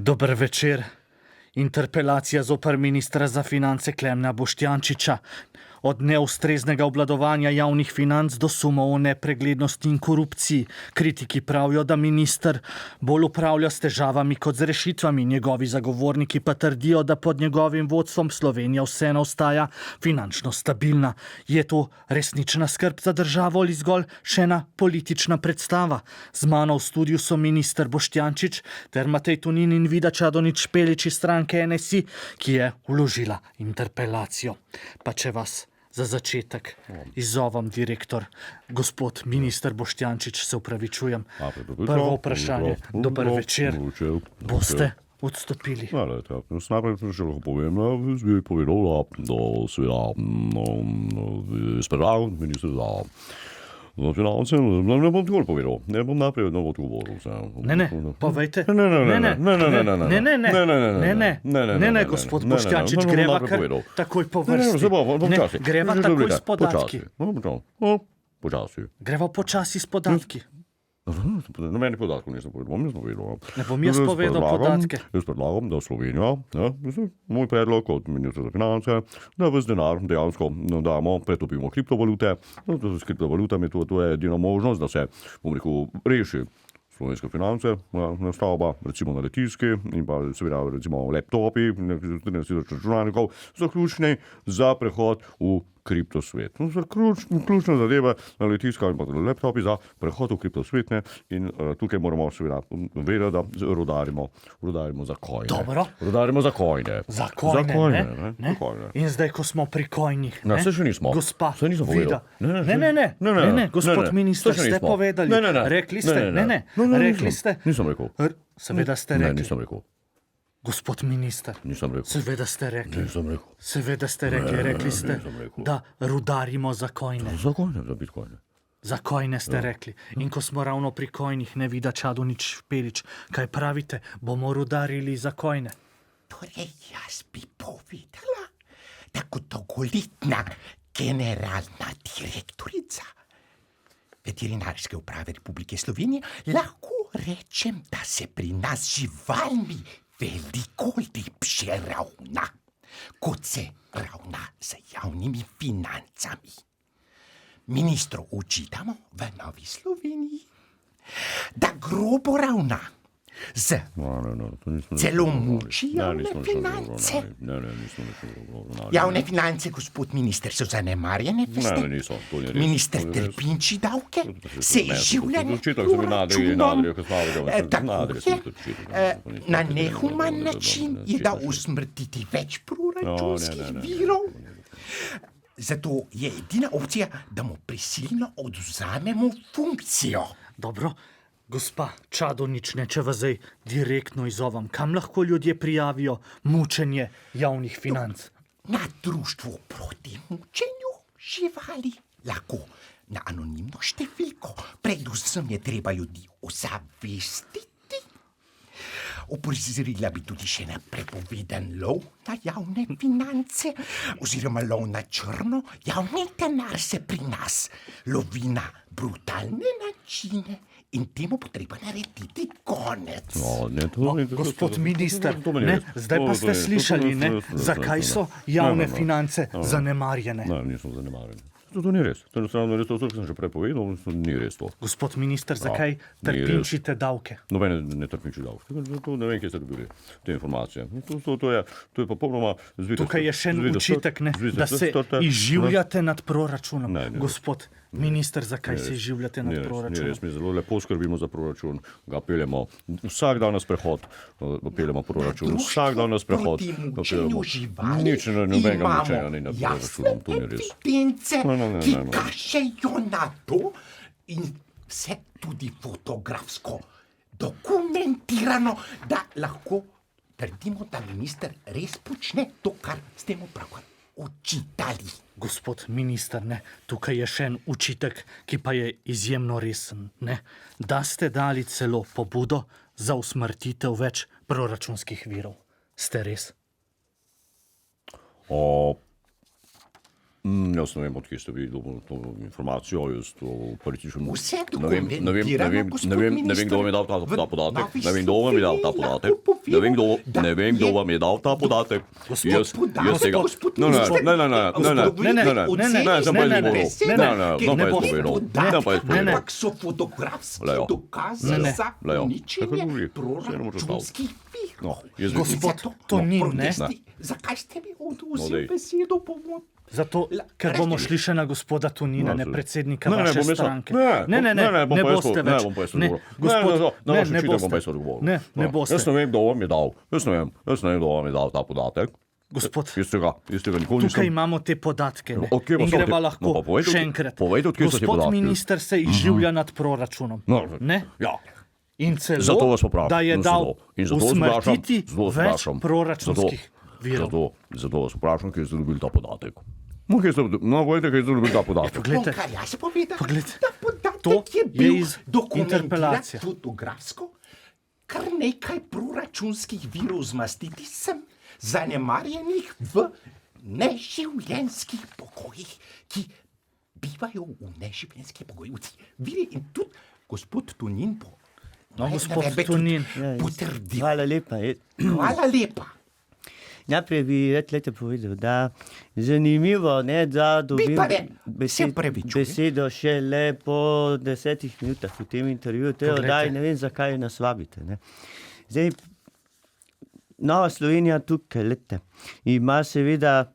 Dober večer. Interpelacija zoper ministra za finance Klemna Boštjančiča. Od neustreznega obvladovanja javnih financ do sumov o nepreglednosti in korupciji. Kritiki pravijo, da minister bolj upravlja s težavami kot z rešitvami. Njegovi zagovorniki pa trdijo, da pod njegovim vodstvom Slovenija vseeno ostaja finančno stabilna. Je to resnična skrb za državo ali zgolj še ena politična predstava? Z mano v studiu so minister Boštjančič ter Matej Tonin in Vida Čadonič Špelič iz stranke NSI, ki je vložila interpelacijo. Pa če vas za začetek izzovam direktor, gospod minister Boštjančič, se upravičujem. Prvo vprašanje, dober večer, boste odstopili? Jaz najprej še lahko povem, jaz bi povedal, da seveda izpredal minister za finance, ne bom takoj povedal, ne bom najprej odgovoril. Ne, povejte. Ne, gospod Boštjančič, greva kar takoj po vrsti. Greva takoj s podatki. Greva počasi s podatki. Nobenih podatkov nisem povedal, Ne bom jaz povedal podatke. Jaz predlagam, da Slovenija, moj predlog kot minister za finance, da ves denar dejansko damo, pretopimo kriptovalute. S kriptovalutami to je edina možnost, da se, bom rekel, reši slovenske finance, stavba, recimo na Litijski in pa seveda recimo laptopi, 13 računalnikov, so ključni za prehod v kriptosvet. Ključna zadeva na Litijska in pa laptopi za prehod v kriptosvet, in tukaj moramo seveda vedeti, da rudarimo za kojne. Dobro. Rudarimo za kojne. Za kojne, ne? In zdaj, ko smo pri kojnih, ne? Se še nismo. Gospa Se nisem Vida. povedal. Ne, gospod minister, ste povedali. Rekli ste, rekli ste. Nisem rekel. Seveda ste Ne, rekli. nisem rekel. Gospod minister, Nisem rekel. seveda ste rekli. Nisem rekel. Seveda ste rekli, rekli ste, nisem rekel. da rudarimo za kojne. Za kojne, za bitcoine. Za kojne ste rekli. In ko smo ravno pri kojnih, ne Vida Čadonič Špelič, kaj pravite, bomo rudarili za kojne? Torej, jaz bi povedala, da kot dolgoletna generalna direktorica Veterinarske uprave Republike Slovenije lahko rečem, da se pri nas z živalmi veliko lepše ravna, kot se ravna z javnimi financami. Ministru očitamo v Novi Sloveniji, da grobo ravna z celo muči javne finance. Javne finance, gospod minister, so zanemarjene, veste? Minister trpinči davke, se izživljanje proračunom. Tako je, na nehuman način je da usmrtiti več proračunskih virov. Zato je edina opcija, da mu prisilno odvzamemo funkcijo. Dobro, gospa Čadonič, če vas zdaj direktno izzovam, kam lahko ljudje prijavijo mučenje javnih financ? Na društvo proti mučenju živali. Lahko na anonimno številko. Predvsem je treba ljudi ozavestiti. Opozorila bi tudi še na prepovedan lov na javne finance oziroma lov na črno. Javni denar se pri nas lovi na brutalne načine in temu bo treba narediti konec. Gospod minister, zdaj pa ste slišali, zakaj so javne finance zanemarjene? Ne, niso zanemarjene. To ni res. To je res to, kar sem že prepovedal, ni res to. Gospod minister, zakaj trpinčite davke? Nobene ne trpinči davke. Ne vem, kje ste dobili te informacije. To je popolnoma zvito. Tukaj je še en očitek, da se izživljate nad proračunom. Gospod minister, zakaj se izživljate nad proračunom? Ni res, mi zelo lepo skrbimo za proračun, ga peljemo vsak dan na sprehod, peljemo proračun, vsak dan na sprehod. Nič nobenega mučenja ni nad proračunom, to ni res. Ki kažejo na to in vse tudi fotografsko dokumentirano, da lahko trdimo, da minister res počne to, kar ste mu pravkar očitali. Gospod minister, tukaj je še en očitek, ki pa je izjemno resen, da ste dali celo pobudo za usmrtitev več proračunskih virov. Ste res? Jaz ne vem, od kje ste vi dobili to informacijo, jaz to politično... Vse Ne vem, dokumentirano, gospod minister. kdo vam je dal ta podatek. Novi Ne vem, kdo vam je dal ta Sloveniji podatek. lahko povemo, da Ne vem, kdo je- vam je dal ta podatek. Jaz tega... Gospod Ne, minister, sem pa jaz govoril. Sem pa jaz povedal. Ampak so fotografski Lejo. dokazi Ne. za Lejo. uničenje Tako govori. Saj ne moreš proračunskih No, virov. jaz bi- Gospod Zato- Tonin, ne? protesti. Zakaj ste mi odvzeli dej. besedo? Povod? Zato, ker bomo šli še na gospoda Tonina, ne predsednika Ne, ne, vaše bom jaz- stranke. ne, bom ne pa jaz boste to- več. Ne, bom pa jaz to Ne, odgovoril. gospod, Na vaš očitek bom pa jaz boste. odgovoril. Ne boste. Jaz ne vem, kdo vam je dal. Jaz ne vem, kdo vam je dal ta podatek. Gospod, Jaz tega nikoli tukaj nisem... imamo te podatke. Ne? Okej, pa In so greva te- lahko no, pa povejte, še enkrat. povejte, od kje so te Gospod podatki. minister se izživlja nad proračunom. No, Ne? Ja. In celo, Zato vas popravim. da je No, dal in zato vas usmrtiti zato vas več vprašam. proračunskih virov. Zato vas vprašam, kje ste dobili ta podatek. No, povejte, kje ste dobili ta podatek. Poglejte, Bom kar jaz povedal. Poglejte. Ta podatek To je je bil iz dokumentiran interpelacije. fotografsko, kar nekaj proračunskih virov zmastiti sem zanemarjenih v neživljenjskih pokojih, ki bivajo v neživljenjskih pokojih. Viri in tudi gospod Tonin po No, moje gospod navedbe tudi Tonin. potrdil. Hvala lepa. Hvala lepa. Najprej bi rad lete povedal, da zanimivo, ne, da dobim pa ne, se opravičujem. besedo šele po 10 minutah v tem intervjuju. Te Poglejte. oddaje ne vem, zakaj nas vabite. Ne. Zdaj, Nova Slovenija tukaj lete ima seveda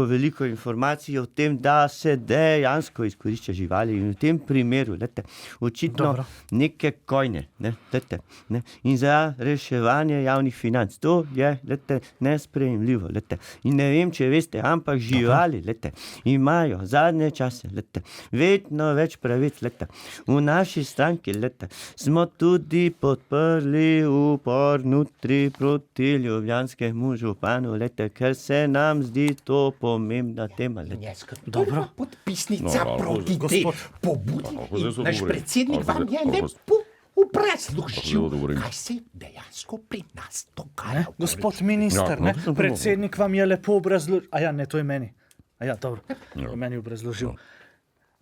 veliko informacij o tem, da se dejansko izkorišča živali in v tem primeru, lete, očitno Dobro. neke kojne, ne, lete, ne, in za reševanje javnih financ. To je, lete, nesprejemljivo, lete. In ne vem, če veste, ampak živali, lete, imajo zadnje čase, lete, vedno več pravic, lete. V naši stranki, lete, smo tudi podprli upor nutri proti ljubljanskemu županu, lete, ker se nam zdi to pomembna tema, lete. Dobro. Podpisnica No, proti tej gospod. pobudi. Lahko zdaj In se naš odgovorim. predsednik Lahko vam zdaj- je lahko- lepo Lahko obrazložil, zdaj odgovorim. kaj se dejansko pri nas Ne? dogaja. Gospod minister, Ja, ne? no. Predsednik vam je lepo obrazložil. A ja, ne, to je meni. A ja, dobro, je meni obrazložil.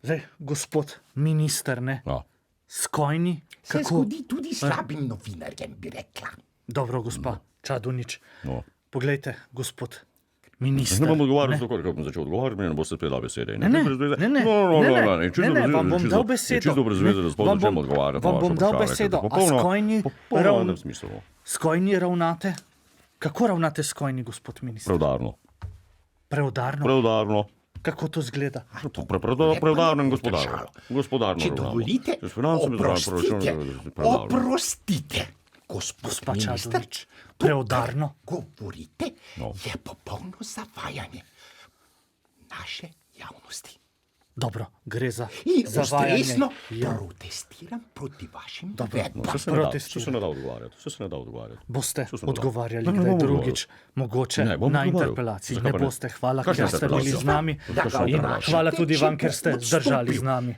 Zdaj, gospod minister, ne? Ja. Skojni, Se kako? zgodi tudi slabim novinarjem, bi rekla. Dobro, gospa Čadonič. No. Poglejte, gospod Ne minister. bom odgovarjal, zato ker bom začel odgovarjati, mi ne boste spet dali besede. Ne, ne, ne, vam bom dal besedo. Čisto brez veze, da sploh Vam začnem bom- odgovarjati. vam bom dal besedo. A skojni Popolnoma v smislu. Skojni ravnate? Kako ravnate skojni, gospod minister? Preudarno. Preudarno? Preudarno. Kako to zgleda? Preudarno in gospodarno. Gospodarno. Če ravnamo. dovolite, S financami zraven proračuna, preudarno. oprostite, gospod Gospa minister. Čadonič, To, preudarno. kar govorite, No. je popolno zavajanje naše javnosti. Dobro, gre za In zavajanje. ustrezno Ja. protestiram proti vašim No, navedbam. vse se ne da odgovarjati. Vse se ne da odgovarjati. Boste Vse se ne da. odgovarjali Ne, ne kdaj bom drugič, mogoče Ne, bom na odgovarjal. interpelaciji. Zakaj Ne pa ne? boste, hvala, Kakšna ker ste bili z interpelacija? nami. Da ga In vprašate, hvala tudi če vam, ker bo ste zdržali z odstopil. nami.